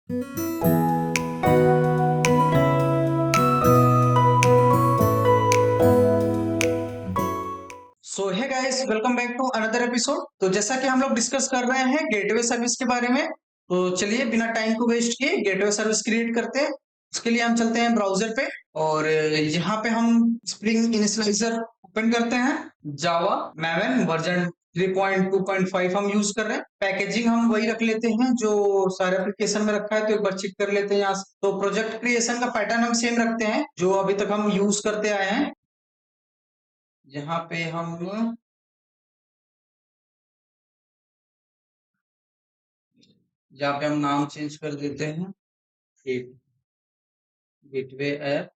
So hi guys, welcome back to another episode. तो जैसा कि हम लोग डिस्कस कर रहे हैं गेटवे सर्विस के बारे में, तो चलिए बिना टाइम को वेस्ट किए गेटवे सर्विस क्रिएट करते हैं। उसके लिए हम चलते हैं ब्राउजर पे और यहाँ पे हम स्प्रिंग इनिशियलाइजर ओपन करते हैं। जावा मैवन वर्जन 3.2.5 हम यूज कर रहे हैं। पैकेजिंग हम वही रख लेते हैं जो सारे एप्लीकेशन में रखा है, तो एक बार चेक कर लेते हैं यहाँ से। तो प्रोजेक्ट क्रिएशन का पैटर्न हम सेम रखते हैं जो अभी तक हम यूज करते आए हैं। यहाँ पे हम यहाँ पे हम नाम चेंज कर देते हैं गेटवे ऐप।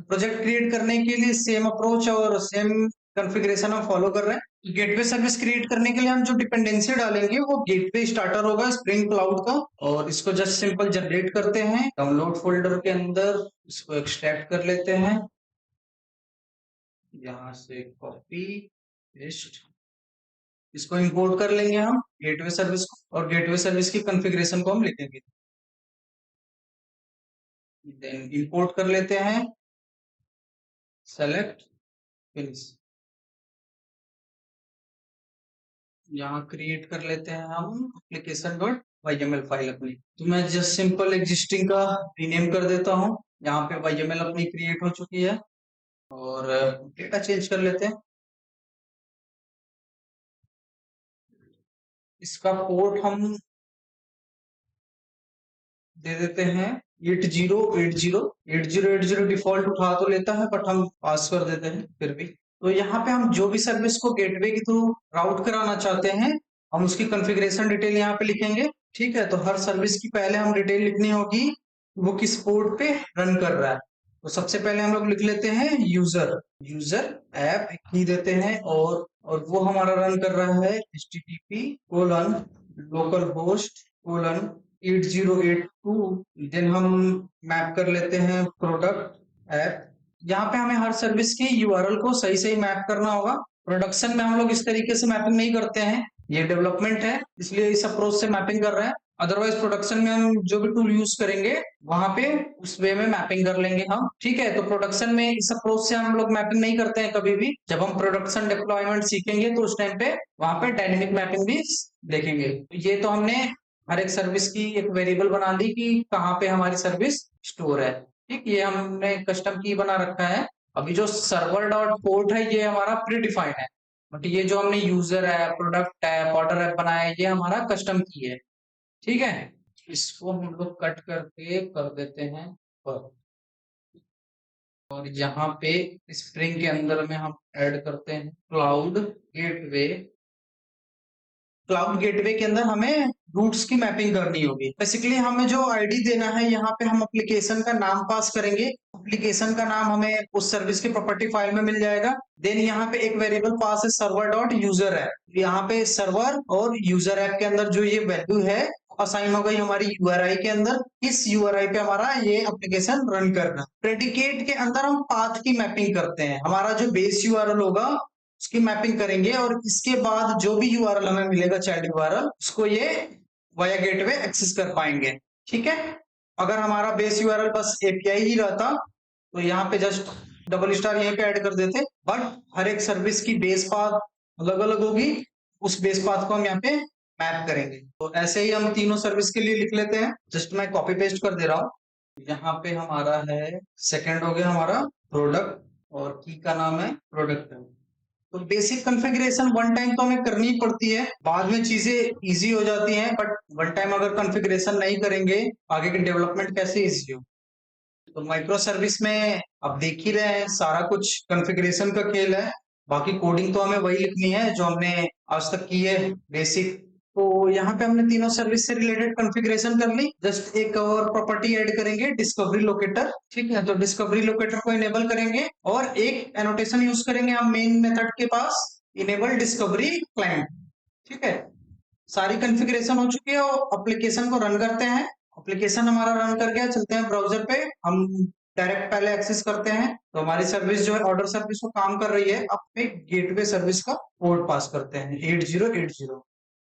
प्रोजेक्ट क्रिएट करने के लिए सेम अप्रोच और सेम कॉन्फ़िगरेशन हम फॉलो कर रहे हैं। गेटवे सर्विस क्रिएट करने के लिए हम जो डिपेंडेंसी डालेंगे वो गेटवे स्टार्टर होगा स्प्रिंग क्लाउड का, और इसको जस्ट सिंपल जनरेट करते हैं डाउनलोड फोल्डर के अंदर। इसको एक्सट्रैक्ट कर लेते हैं, यहाँ से कॉपी पेस्ट, इसको इंपोर्ट कर लेंगे हम गेटवे सर्विस को, और गेटवे सर्विस की कॉन्फ़िगरेशन को हम लिखेंगे। देन इंपोर्ट कर लेते हैं, सेलेक्ट फिनिश, यहाँ क्रिएट कर लेते हैं हम एप्लीकेशन डॉट वाईएमएल फाइल अपनी। तो मैं जस्ट सिंपल एग्जिस्टिंग का रीनेम कर देता हूँ। यहाँ पे वाईएमएल अपनी क्रिएट हो चुकी है और डेटा चेंज कर लेते हैं। इसका पोर्ट हम दे देते हैं 8080। डिफॉल्ट उठा तो लेता है बट हम पास कर देते हैं फिर भी। तो यहाँ पे हम जो भी सर्विस को गेटवे के थ्रू राउट कराना चाहते हैं, हम उसकी कॉन्फ़िगरेशन डिटेल यहाँ पे लिखेंगे। ठीक है, तो हर सर्विस की पहले हम डिटेल लिखनी होगी वो किस पोर्ट पे रन कर रहा है। तो सबसे पहले हम लोग लिख लेते हैं यूजर ऐप ही देते हैं, और वो हमारा रन कर रहा है http://localhost:8082। देन हम मैप कर लेते हैं प्रोडक्ट ऐप। यहाँ पे हमें हर सर्विस की यूआरएल को सही सही मैप करना होगा। प्रोडक्शन में हम लोग इस तरीके से मैपिंग नहीं करते हैं, ये डेवलपमेंट है इसलिए इस अप्रोच से मैपिंग कर रहे हैं। अदरवाइज प्रोडक्शन में हम जो भी टूल यूज करेंगे वहां पे उस वे में मैपिंग कर लेंगे हम। ठीक है, तो प्रोडक्शन में इस अप्रोच से हम लोग मैपिंग नहीं करते हैं कभी भी। जब हम प्रोडक्शन डिप्लॉयमेंट सीखेंगे तो उस टाइम पे वहां पे डायनेमिक मैपिंग भी देखेंगे। तो ये तो हमने हर एक सर्विस की एक वेरिएबल बना दी कि कहाँ पे हमारी सर्विस स्टोर है। ठीक, ये हमने कस्टम की बना रखा है। अभी जो सर्वर डॉट पोर्ट है ये हमारा प्री डिफाइंड है, बट ये जो हमने यूजर है, प्रोडक्ट है, ऑर्डर ऐप बनाया है, ये हमारा कस्टम की है। ठीक है, इसको हम लोग कट करके कर देते हैं पर, और यहाँ पे स्प्रिंग के अंदर में हम ऐड करते हैं गेटवे क्लाउड गेटवे के अंदर हमें रूट्स की मैपिंग करनी होगी। बेसिकली हमें जो आईडी देना है, यहाँ पे हम एप्लीकेशन का नाम पास करेंगे। एप्लीकेशन का नाम हमें उस सर्विस की प्रॉपर्टी फाइल में मिल जाएगा। देन यहाँ पे एक वेरिएबल पास है सर्वर डॉट यूजर ऐप। यहाँ पे सर्वर और यूजर ऐप के अंदर जो ये वैल्यू है असाइन हो गई हमारी यूआरआई के अंदर। इस यूआरआई पे हमारा ये एप्लीकेशन रन करना। प्रेडिकेट के अंदर हम पाथ की मैपिंग करते हैं। हमारा जो बेस यूआरएल होगा उसकी मैपिंग करेंगे, और इसके बाद जो भी यूआरएल हमें मिलेगा चाइल्ड यूआरएल, उसको ये वाया गेटवे एक्सेस कर पाएंगे। ठीक है, अगर हमारा बेस यूआरएल बस एपीआई ही रहता तो यहाँ पे जस्ट डबल स्टार यहीं पे ऐड कर देते, बट हर एक सर्विस की बेस पाथ अलग अलग होगी, उस बेस पाथ को हम यहाँ पे मैप करेंगे। तो ऐसे ही हम तीनों सर्विस के लिए लिख लेते हैं। जस्ट मैं कॉपी पेस्ट कर दे रहा हूँ। यहाँ पे हमारा है सेकंड हो गया हमारा प्रोडक्ट, और की का नाम है प्रोडक्ट। तो बेसिक कॉन्फ़िगरेशन वन टाइम तो हमें करनी ही पड़ती है, बाद में चीजें इजी हो जाती हैं, बट वन टाइम अगर कॉन्फ़िगरेशन नहीं करेंगे आगे की डेवलपमेंट कैसे इजी हो। तो माइक्रो सर्विस में आप देख ही रहे हैं सारा कुछ कॉन्फ़िगरेशन का खेल है। बाकी कोडिंग तो हमें वही लिखनी है जो हमने आज तक की है बेसिक। तो यहाँ पे हमने तीनों सर्विस से रिलेटेड कॉन्फ़िगरेशन कर ली। जस्ट एक और प्रॉपर्टी ऐड करेंगे, डिस्कवरी लोकेटर। ठीक है, तो डिस्कवरी लोकेटर को इनेबल करेंगे और एक एनोटेशन यूज करेंगे हम मेन मेथड के पास, इनेबल डिस्कवरी क्लाइंट। ठीक है, सारी कॉन्फ़िगरेशन हो चुकी है और एप्लीकेशन को रन करते हैं। एप्लीकेशन हमारा रन कर गया, चलते हैं ब्राउजर पे। हम डायरेक्ट पहले एक्सेस करते हैं तो हमारी सर्विस जो है, ऑर्डर सर्विस वो काम कर रही है। अब एक गेटवे सर्विस का पोर्ट पास करते हैं 8080।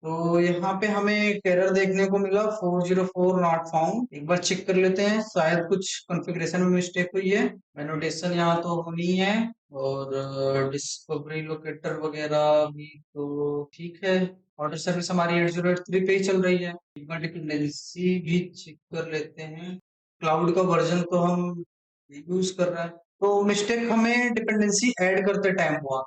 तो यहाँ पे हमें एक एरर देखने को मिला, 404 नॉट फाउंड। एक बार चेक कर लेते हैं, शायद कुछ कॉन्फ़िगरेशन में मिस्टेक हुई है। एनोटेशन यहाँ तो होनी है और डिस्कवरी लोकेटर वगैरह भी तो ठीक है। ऑर्डर सर्विस हमारी 8083 पे ही चल रही है। एक बार डिपेंडेंसी भी चेक कर लेते हैं। क्लाउड का वर्जन तो हम यूज कर रहे हैं, तो मिस्टेक हमें डिपेंडेंसी ऐड करते टाइम हुआ।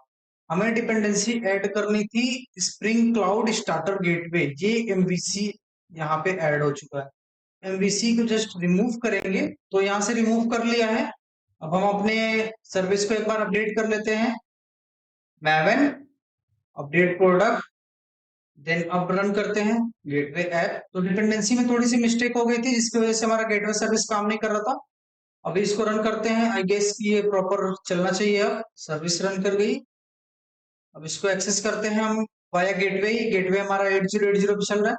हमें डिपेंडेंसी ऐड करनी थी स्प्रिंग क्लाउड स्टार्टर गेटवे, ये एमवीसी यहाँ पे ऐड हो चुका है। एमवीसी को जस्ट रिमूव करेंगे, तो यहाँ से रिमूव कर लिया है। अब हम अपने सर्विस को एक बार अपडेट कर लेते हैं, मैवन अपडेट प्रोडक्ट, देन अब रन करते हैं गेटवे ऐप। तो डिपेंडेंसी में थोड़ी सी मिस्टेक हो गई थी, जिसकी वजह से हमारा गेटवे सर्विस काम नहीं कर रहा था। अभी इसको रन करते हैं, आई गेस ये प्रॉपर चलना चाहिए। अब सर्विस रन कर गई। अब इसको एक्सेस करते हैं हम वाया गेटवे। गेटवे हमारा 8080 पे चल रहा है,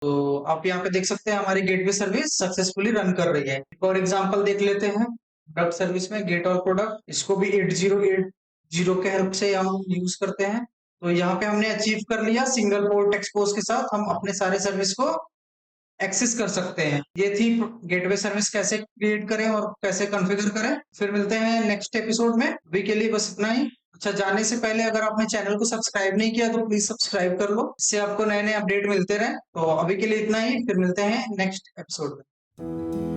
तो आप यहाँ पे देख सकते हैं हमारी गेटवे सर्विस सक्सेसफुली रन कर रही है। एक और एग्जांपल देख लेते हैं प्रोडक्ट सर्विस में, गेट और प्रोडक्ट, इसको भी 8080 के हेल्प से हम यूज करते हैं। तो यहाँ पे हमने अचीव कर लिया, सिंगल पोर्ट एक्सपोज के साथ हम अपने सारे सर्विस को एक्सेस कर सकते हैं। ये थी गेटवे सर्विस कैसे क्रिएट करें और कैसे कॉन्फ़िगर करें। फिर मिलते हैं नेक्स्ट एपिसोड में, अभी के लिए बस इतना ही। अच्छा, जाने से पहले अगर आपने चैनल को सब्सक्राइब नहीं किया तो प्लीज सब्सक्राइब कर लो, इससे आपको नए नए अपडेट मिलते रहे। तो अभी के लिए इतना ही, फिर मिलते हैं नेक्स्ट एपिसोड में।